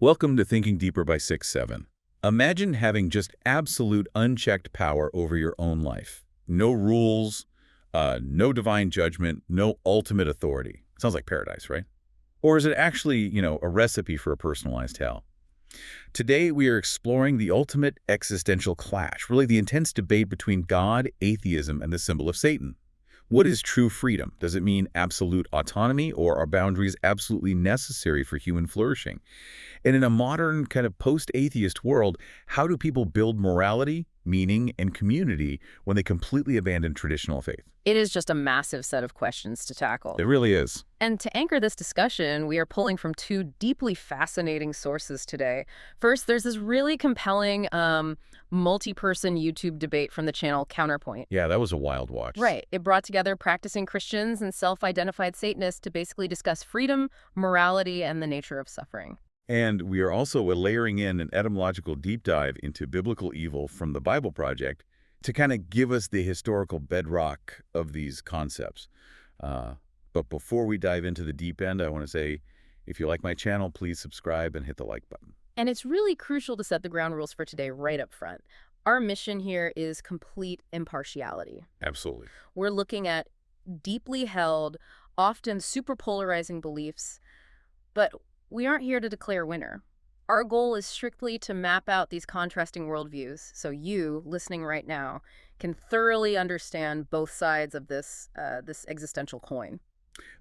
Welcome to Thinking Deeper by 6-7. Imagine having just absolute unchecked power over your own life. No rules, no divine judgment, no ultimate authority. Sounds like paradise, right? Or is it actually, a recipe for a personalized hell? Today, we are exploring the ultimate existential clash, really the intense debate between God, atheism, and the symbol of Satan. What is true freedom? Does it mean absolute autonomy, or are boundaries absolutely necessary for human flourishing? And in a modern kind of post-atheist world, how do people build morality, meaning, and community when they completely abandon traditional faith? It is just a massive set of questions to tackle. It really is. And to anchor this discussion, we are pulling from two deeply fascinating sources today. First, there's this really compelling multi-person YouTube debate from the channel Counterpoint. Yeah, that was a wild watch. Right. It brought together practicing Christians and self-identified Satanists to basically discuss freedom, morality, and the nature of suffering. And we are also layering in an etymological deep dive into biblical evil from the Bible Project to kind of give us the historical bedrock of these concepts. But before we dive into the deep end, I want to say, if you like my channel, please subscribe and hit the like button. And it's really crucial to set the ground rules for today right up front. Our mission here is complete impartiality. Absolutely. We're looking at deeply held, often super polarizing beliefs, but we aren't here to declare winner. Our goal is strictly to map out these contrasting worldviews so you, listening right now, can thoroughly understand both sides of this existential coin.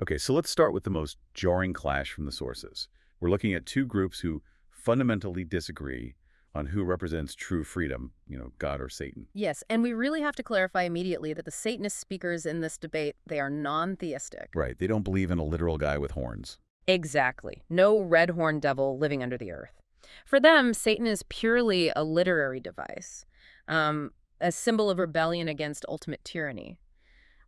Okay, so let's start with the most jarring clash from the sources. We're looking at two groups who fundamentally disagree on who represents true freedom, God or Satan. Yes, and we really have to clarify immediately that the Satanist speakers in this debate, they are non-theistic. Right, they don't believe in a literal guy with horns. Exactly. No red-horned devil living under the earth. For them, Satan is purely a literary device, a symbol of rebellion against ultimate tyranny.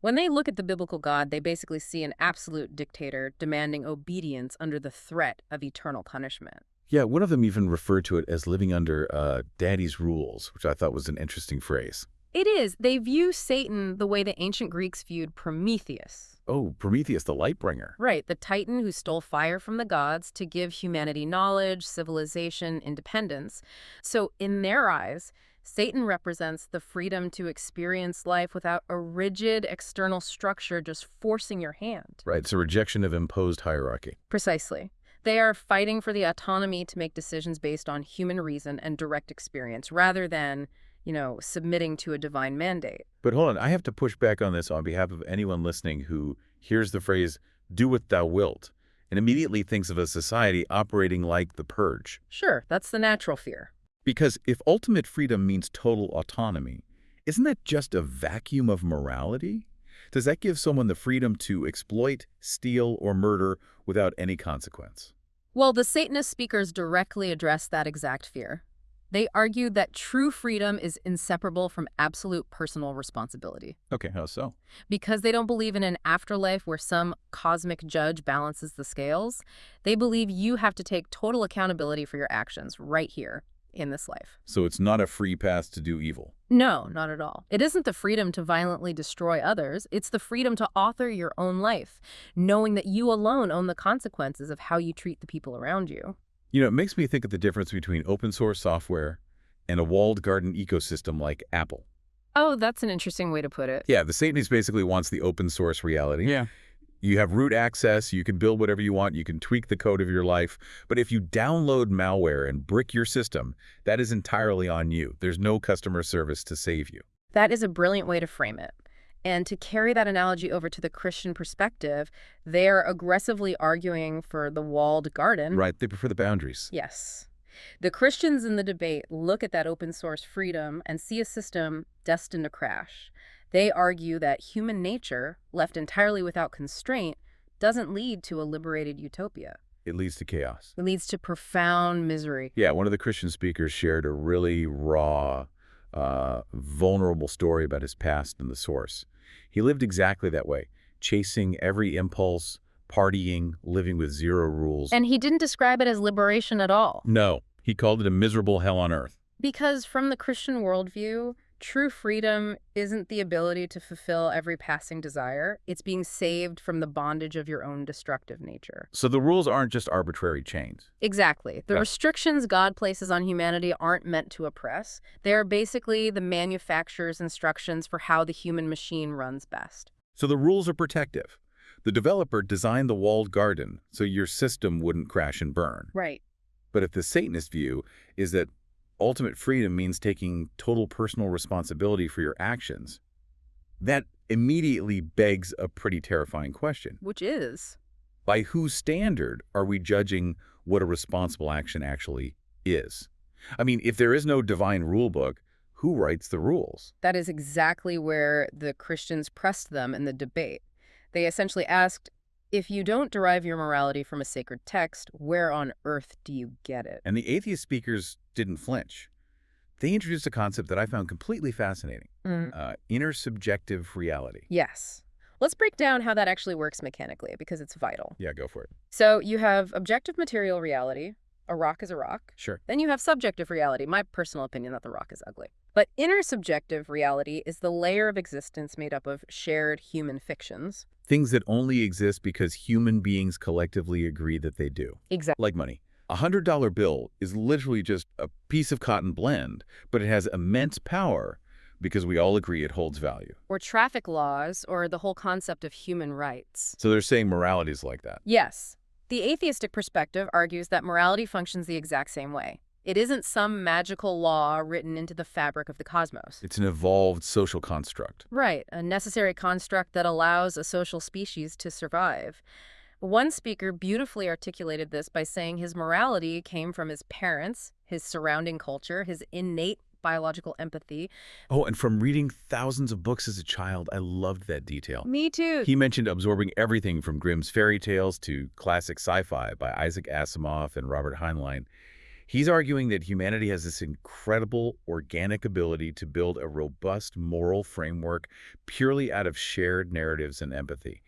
When they look at the biblical God, they basically see an absolute dictator demanding obedience under the threat of eternal punishment. Yeah, one of them even referred to it as living under daddy's rules, which I thought was an interesting phrase. It is. They view Satan the way the ancient Greeks viewed Prometheus. Oh, Prometheus, the light bringer. Right, the titan who stole fire from the gods to give humanity knowledge, civilization, independence. So in their eyes, Satan represents the freedom to experience life without a rigid external structure just forcing your hand. Right, it's a rejection of imposed hierarchy. Precisely. They are fighting for the autonomy to make decisions based on human reason and direct experience rather than submitting to a divine mandate. But hold on, I have to push back on this on behalf of anyone listening who hears the phrase, do what thou wilt, and immediately thinks of a society operating like the purge. Sure, that's the natural fear. Because if ultimate freedom means total autonomy, isn't that just a vacuum of morality? Does that give someone the freedom to exploit, steal, or murder without any consequence? Well, the Satanist speakers directly address that exact fear. They argue that true freedom is inseparable from absolute personal responsibility. Okay, how so? Because they don't believe in an afterlife where some cosmic judge balances the scales, they believe you have to take total accountability for your actions right here in this life. So it's not a free pass to do evil? No, not at all. It isn't the freedom to violently destroy others. It's the freedom to author your own life, knowing that you alone own the consequences of how you treat the people around you. It makes me think of the difference between open source software and a walled garden ecosystem like Apple. Oh, that's an interesting way to put it. Yeah, the Satanist basically wants the open source reality. Yeah. You have root access, you can build whatever you want, you can tweak the code of your life. But if you download malware and brick your system, that is entirely on you. There's no customer service to save you. That is a brilliant way to frame it. And to carry that analogy over to the Christian perspective, they are aggressively arguing for the walled garden. Right, they prefer the boundaries. Yes. The Christians in the debate look at that open source freedom and see a system destined to crash. They argue that human nature, left entirely without constraint, doesn't lead to a liberated utopia. It leads to chaos. It leads to profound misery. Yeah, one of the Christian speakers shared a really raw, vulnerable story about his past and the source. He lived exactly that way, chasing every impulse, partying, living with zero rules. And he didn't describe it as liberation at all. No, he called it a miserable hell on earth. Because from the Christian worldview, True freedom isn't the ability to fulfill every passing desire. It's being saved from the bondage of your own destructive nature. So the rules aren't just arbitrary chains. Exactly. The Yeah. restrictions God places on humanity aren't meant to oppress. They are basically the manufacturer's instructions for how the human machine runs best. So the rules are protective. The developer designed the walled garden so your system wouldn't crash and burn. Right. But if the Satanist view is that ultimate freedom means taking total personal responsibility for your actions, that immediately begs a pretty terrifying question. Which is? By whose standard are we judging what a responsible action actually is? I mean, if there is no divine rule book, who writes the rules? That is exactly where the Christians pressed them in the debate. They essentially asked, if you don't derive your morality from a sacred text, where on earth do you get it? And the atheist speakers didn't flinch. They introduced a concept that I found completely fascinating, intersubjective reality. Yes. Let's break down how that actually works mechanically, because it's vital. Yeah, go for it. So you have objective material reality. A rock is a rock. Sure. Then you have subjective reality, my personal opinion that the rock is ugly. But intersubjective reality is the layer of existence made up of shared human fictions. Things that only exist because human beings collectively agree that they do. Exactly. Like money. A $100 bill is literally just a piece of cotton blend, but it has immense power because we all agree it holds value. Or traffic laws, or the whole concept of human rights. So they're saying morality is like that. Yes. The atheistic perspective argues that morality functions the exact same way. It isn't some magical law written into the fabric of the cosmos. It's an evolved social construct. Right, a necessary construct that allows a social species to survive. One speaker beautifully articulated this by saying his morality came from his parents, his surrounding culture, his innate biological empathy. Oh, and from reading thousands of books as a child, I loved that detail. Me too. He mentioned absorbing everything from Grimm's fairy tales to classic sci-fi by Isaac Asimov and Robert Heinlein. He's arguing that humanity has this incredible organic ability to build a robust moral framework purely out of shared narratives and empathy.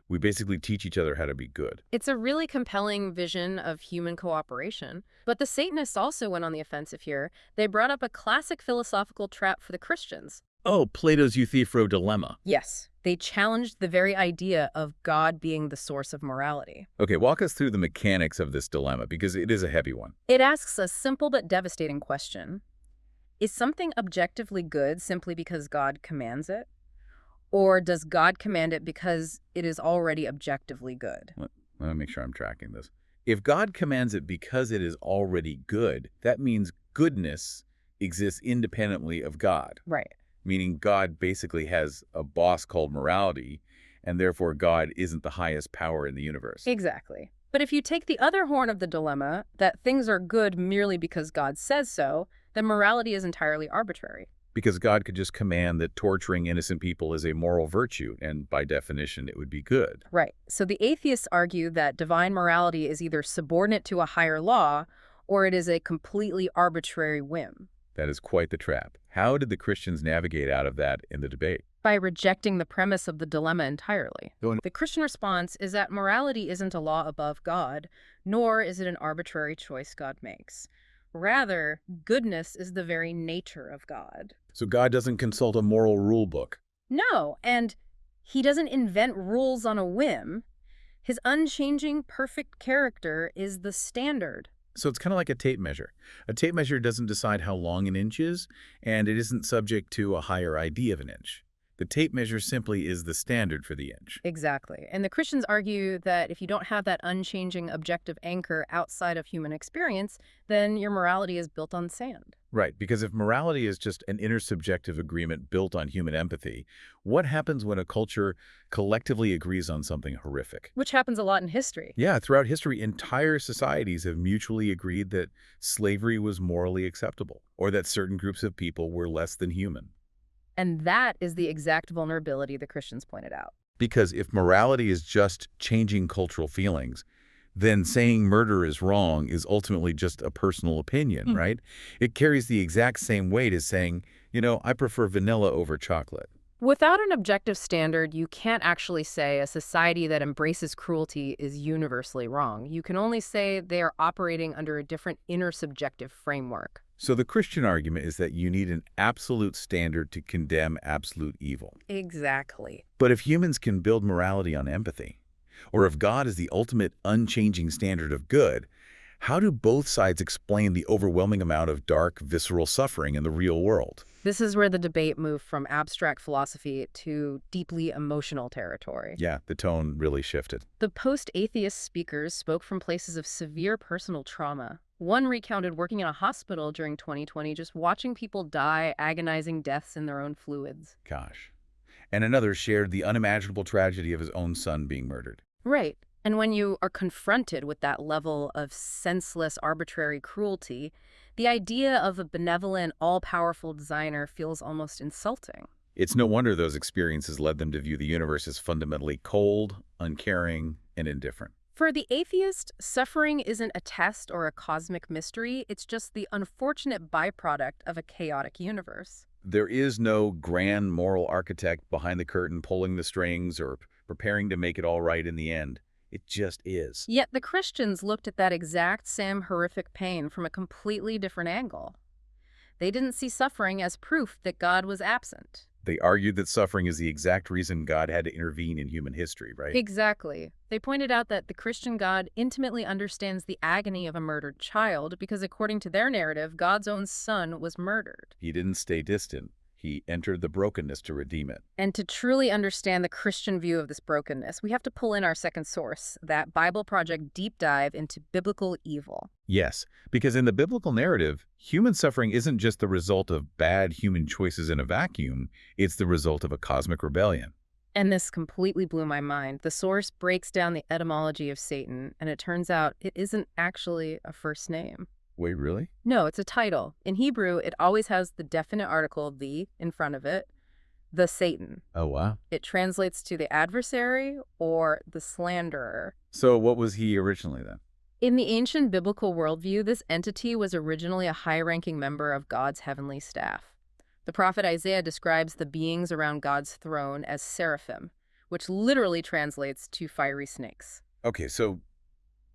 We basically teach each other how to be good. It's a really compelling vision of human cooperation. But the Satanists also went on the offensive here. They brought up a classic philosophical trap for the Christians. Oh, Plato's Euthyphro dilemma. Yes, they challenged the very idea of God being the source of morality. Okay, walk us through the mechanics of this dilemma, because it is a heavy one. It asks a simple but devastating question. Is something objectively good simply because God commands it? Or does God command it because it is already objectively good? Let me make sure I'm tracking this. If God commands it because it is already good, that means goodness exists independently of God. Right. Meaning God basically has a boss called morality, and therefore God isn't the highest power in the universe. Exactly. But if you take the other horn of the dilemma, that things are good merely because God says so, then morality is entirely arbitrary. Because God could just command that torturing innocent people is a moral virtue, and by definition, it would be good. Right. So the atheists argue that divine morality is either subordinate to a higher law, or it is a completely arbitrary whim. That is quite the trap. How did the Christians navigate out of that in the debate? By rejecting the premise of the dilemma entirely. Oh, The Christian response is that morality isn't a law above God, nor is it an arbitrary choice God makes. Rather, goodness is the very nature of God. So God doesn't consult a moral rule book. No, and he doesn't invent rules on a whim. His unchanging, perfect character is the standard. So it's kind of like a tape measure. A tape measure doesn't decide how long an inch is, and it isn't subject to a higher idea of an inch. The tape measure simply is the standard for the inch. Exactly. And the Christians argue that if you don't have that unchanging objective anchor outside of human experience, then your morality is built on sand. Right, because if morality is just an intersubjective agreement built on human empathy, what happens when a culture collectively agrees on something horrific? Which happens a lot in history. Yeah, throughout history, entire societies have mutually agreed that slavery was morally acceptable, or that certain groups of people were less than human. And that is the exact vulnerability the Christians pointed out. Because if morality is just changing cultural feelings, then saying murder is wrong is ultimately just a personal opinion, right? It carries the exact same weight as saying, I prefer vanilla over chocolate. Without an objective standard, you can't actually say a society that embraces cruelty is universally wrong. You can only say they are operating under a different intersubjective framework. So the Christian argument is that you need an absolute standard to condemn absolute evil. Exactly. But if humans can build morality on empathy, or if God is the ultimate unchanging standard of good, how do both sides explain the overwhelming amount of dark, visceral suffering in the real world? This is where the debate moved from abstract philosophy to deeply emotional territory. Yeah, the tone really shifted. The post-atheist speakers spoke from places of severe personal trauma. One recounted working in a hospital during 2020, just watching people die agonizing deaths in their own fluids. Gosh. And another shared the unimaginable tragedy of his own son being murdered. Right. And when you are confronted with that level of senseless, arbitrary cruelty, the idea of a benevolent, all-powerful designer feels almost insulting. It's no wonder those experiences led them to view the universe as fundamentally cold, uncaring, and indifferent. For the atheist, suffering isn't a test or a cosmic mystery. It's just the unfortunate byproduct of a chaotic universe. There is no grand moral architect behind the curtain pulling the strings or preparing to make it all right in the end. It just is. Yet the Christians looked at that exact same horrific pain from a completely different angle. They didn't see suffering as proof that God was absent. They argued that suffering is the exact reason God had to intervene in human history, right? Exactly. They pointed out that the Christian God intimately understands the agony of a murdered child because, according to their narrative, God's own son was murdered. He didn't stay distant. He entered the brokenness to redeem it. And to truly understand the Christian view of this brokenness, we have to pull in our second source, that Bible Project deep dive into biblical evil. Yes, because in the biblical narrative, human suffering isn't just the result of bad human choices in a vacuum, it's the result of a cosmic rebellion. And this completely blew my mind. The source breaks down the etymology of Satan, and it turns out it isn't actually a first name. Wait, really? No, it's a title. In Hebrew, it always has the definite article, the, in front of it, the Satan. Oh, wow. It translates to the adversary or the slanderer. So what was he originally then? In the ancient biblical worldview, this entity was originally a high-ranking member of God's heavenly staff. The prophet Isaiah describes the beings around God's throne as seraphim, which literally translates to fiery snakes. Okay, so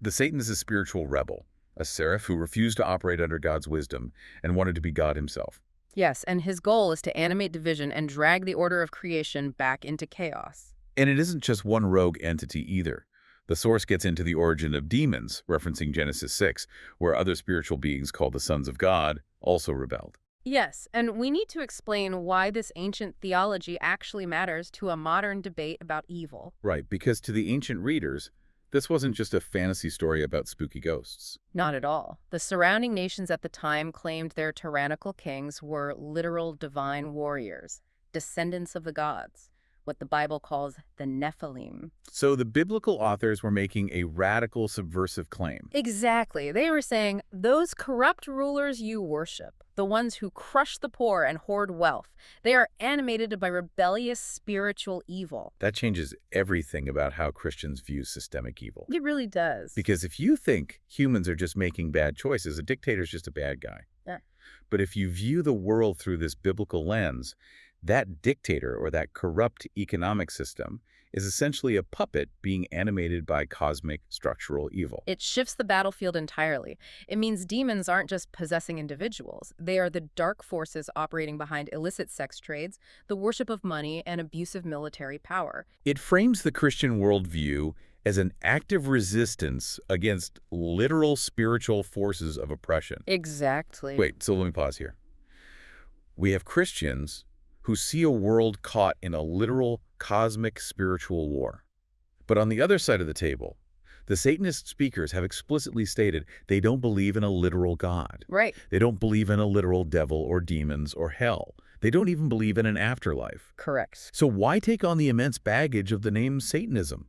the Satan is a spiritual rebel, a seraph who refused to operate under God's wisdom and wanted to be God himself. Yes, and his goal is to animate division and drag the order of creation back into chaos. And it isn't just one rogue entity either. The source gets into the origin of demons, referencing Genesis 6, where other spiritual beings called the sons of God also rebelled. Yes, and we need to explain why this ancient theology actually matters to a modern debate about evil. Right, because to the ancient readers, this wasn't just a fantasy story about spooky ghosts. Not at all. The surrounding nations at the time claimed their tyrannical kings were literal divine warriors, descendants of the gods, what the Bible calls the Nephilim. So the biblical authors were making a radical subversive claim. Exactly. They were saying, those corrupt rulers you worship, the ones who crush the poor and hoard wealth, they are animated by rebellious spiritual evil. That changes everything about how Christians view systemic evil. It really does. Because if you think humans are just making bad choices, a dictator's just a bad guy. Yeah. But if you view the world through this biblical lens, that dictator or that corrupt economic system is essentially a puppet being animated by cosmic structural evil. It shifts the battlefield entirely. It means demons aren't just possessing individuals. They are the dark forces operating behind illicit sex trades, the worship of money, and abusive military power. It frames the Christian worldview as an active resistance against literal spiritual forces of oppression. Exactly. Wait, so let me pause here. We have Christians who see a world caught in a literal cosmic spiritual war. But on the other side of the table, the Satanist speakers have explicitly stated they don't believe in a literal God. Right. They don't believe in a literal devil or demons or hell. They don't even believe in an afterlife. Correct. So why take on the immense baggage of the name Satanism?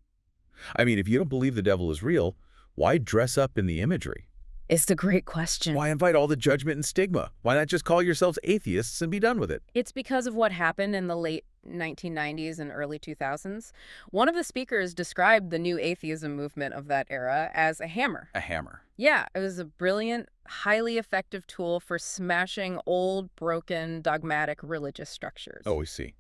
I mean, if you don't believe the devil is real, why dress up in the imagery? It's the great question. Why invite all the judgment and stigma? Why not just call yourselves atheists and be done with it? It's because of what happened in the late 1990s and early 2000s. One of the speakers described the new atheism movement of that era as a hammer. A hammer. Yeah, it was a brilliant, highly effective tool for smashing old, broken, dogmatic religious structures. Oh, I see.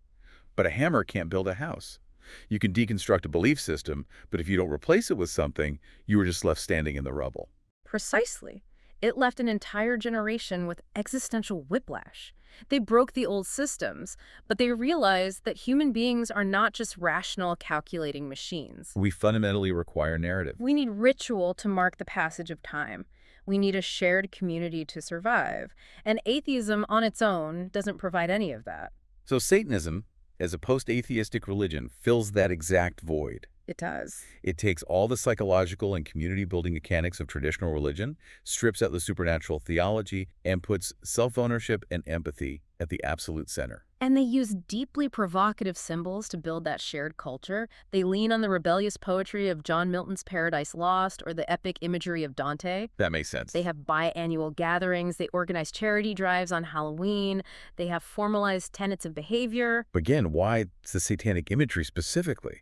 But a hammer can't build a house. You can deconstruct a belief system, but if you don't replace it with something, you are just left standing in the rubble. Precisely. It left an entire generation with existential whiplash. They broke the old systems, but they realized that human beings are not just rational, calculating machines. We fundamentally require narrative. We need ritual to mark the passage of time. We need a shared community to survive. And atheism on its own doesn't provide any of that. So Satanism, as a post-atheistic religion, fills that exact void. It does. It takes all the psychological and community-building mechanics of traditional religion, strips out the supernatural theology, and puts self-ownership and empathy at the absolute center. And they use deeply provocative symbols to build that shared culture. They lean on the rebellious poetry of John Milton's Paradise Lost or the epic imagery of Dante. That makes sense. They have biannual gatherings. They organize charity drives on Halloween. They have formalized tenets of behavior. But again, why the satanic imagery specifically?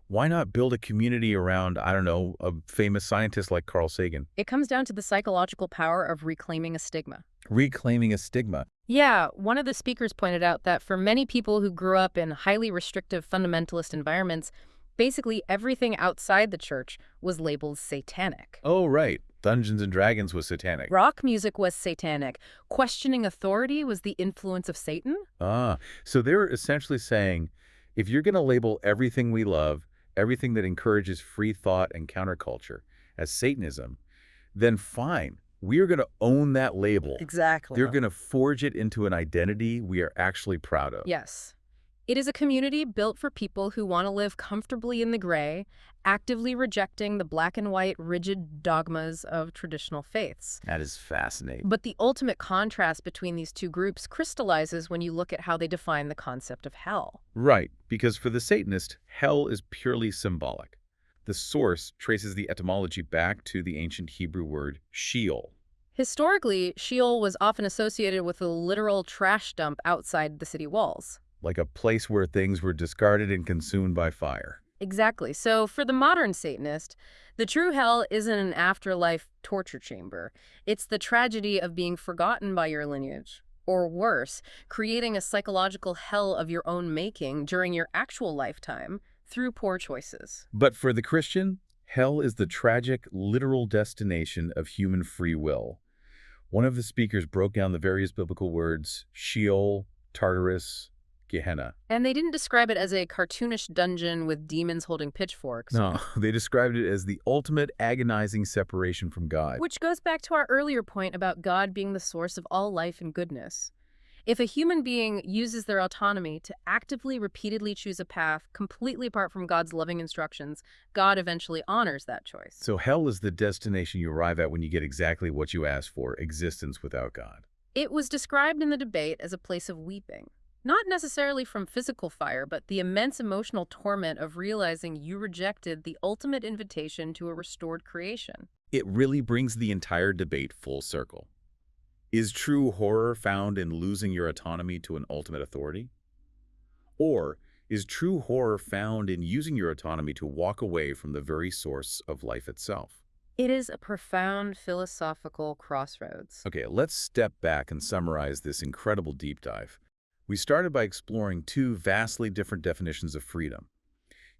Why not build a community around, I don't know, a famous scientist like Carl Sagan? It comes down to the psychological power of reclaiming a stigma. Reclaiming a stigma. Yeah, one of the speakers pointed out that for many people who grew up in highly restrictive fundamentalist environments, basically everything outside the church was labeled satanic. Oh, right. Dungeons and Dragons was satanic. Rock music was satanic. Questioning authority was the influence of Satan. So they're essentially saying, if you're going to label everything we love, everything that encourages free thought and counterculture as Satanism, then fine. We are going to own that label. Exactly. They're going to forge it into an identity we are actually proud of. Yes. It is a community built for people who want to live comfortably in the gray, actively rejecting the black and white, rigid dogmas of traditional faiths. That is fascinating. But the ultimate contrast between these two groups crystallizes when you look at how they define the concept of hell. Right, because for the Satanist, hell is purely symbolic. The source traces the etymology back to the ancient Hebrew word Sheol. Historically, Sheol was often associated with a literal trash dump outside the city walls. Like a place where things were discarded and consumed by fire. Exactly. So for the modern Satanist, the true hell isn't an afterlife torture chamber. It's the tragedy of being forgotten by your lineage. Or worse, creating a psychological hell of your own making during your actual lifetime through poor choices. But for the Christian, hell is the tragic, literal destination of human free will. One of the speakers broke down the various biblical words, Sheol, Tartarus, Gehenna. And they didn't describe it as a cartoonish dungeon with demons holding pitchforks. No, they described it as the ultimate agonizing separation from God. Which goes back to our earlier point about God being the source of all life and goodness. If a human being uses their autonomy to actively, repeatedly choose a path completely apart from God's loving instructions, God eventually honors that choice. So hell is the destination you arrive at when you get exactly what you ask for, existence without God. It was described in the debate as a place of weeping. Not necessarily from physical fire, but the immense emotional torment of realizing you rejected the ultimate invitation to a restored creation. It really brings the entire debate full circle. Is true horror found in losing your autonomy to an ultimate authority? Or is true horror found in using your autonomy to walk away from the very source of life itself? It is a profound philosophical crossroads. Okay, let's step back and summarize this incredible deep dive. We started by exploring two vastly different definitions of freedom.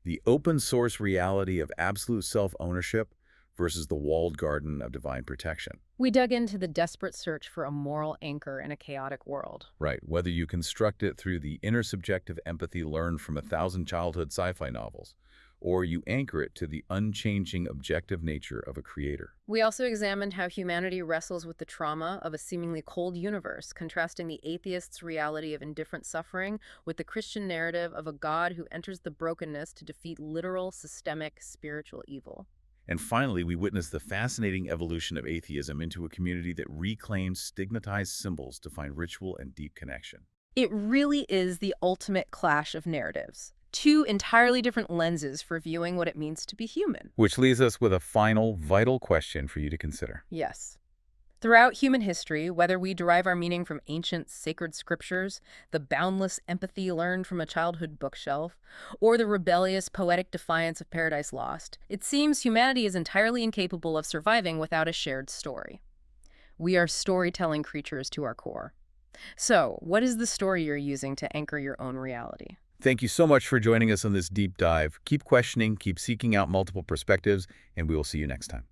The open source reality of absolute self-ownership versus the walled garden of divine protection. We dug into the desperate search for a moral anchor in a chaotic world. Right, whether you construct it through the inner subjective empathy learned from 1,000 childhood sci-fi novels, or you anchor it to the unchanging objective nature of a creator. We also examined how humanity wrestles with the trauma of a seemingly cold universe, contrasting the atheist's reality of indifferent suffering with the Christian narrative of a God who enters the brokenness to defeat literal, systemic, spiritual evil. And finally, we witnessed the fascinating evolution of atheism into a community that reclaims stigmatized symbols to find ritual and deep connection. It really is the ultimate clash of narratives. Two entirely different lenses for viewing what it means to be human. Which leaves us with a final, vital question for you to consider. Yes. Throughout human history, whether we derive our meaning from ancient sacred scriptures, the boundless empathy learned from a childhood bookshelf, or the rebellious poetic defiance of Paradise Lost, it seems humanity is entirely incapable of surviving without a shared story. We are storytelling creatures to our core. So, what is the story you're using to anchor your own reality? Thank you so much for joining us on this deep dive. Keep questioning, keep seeking out multiple perspectives, and we will see you next time.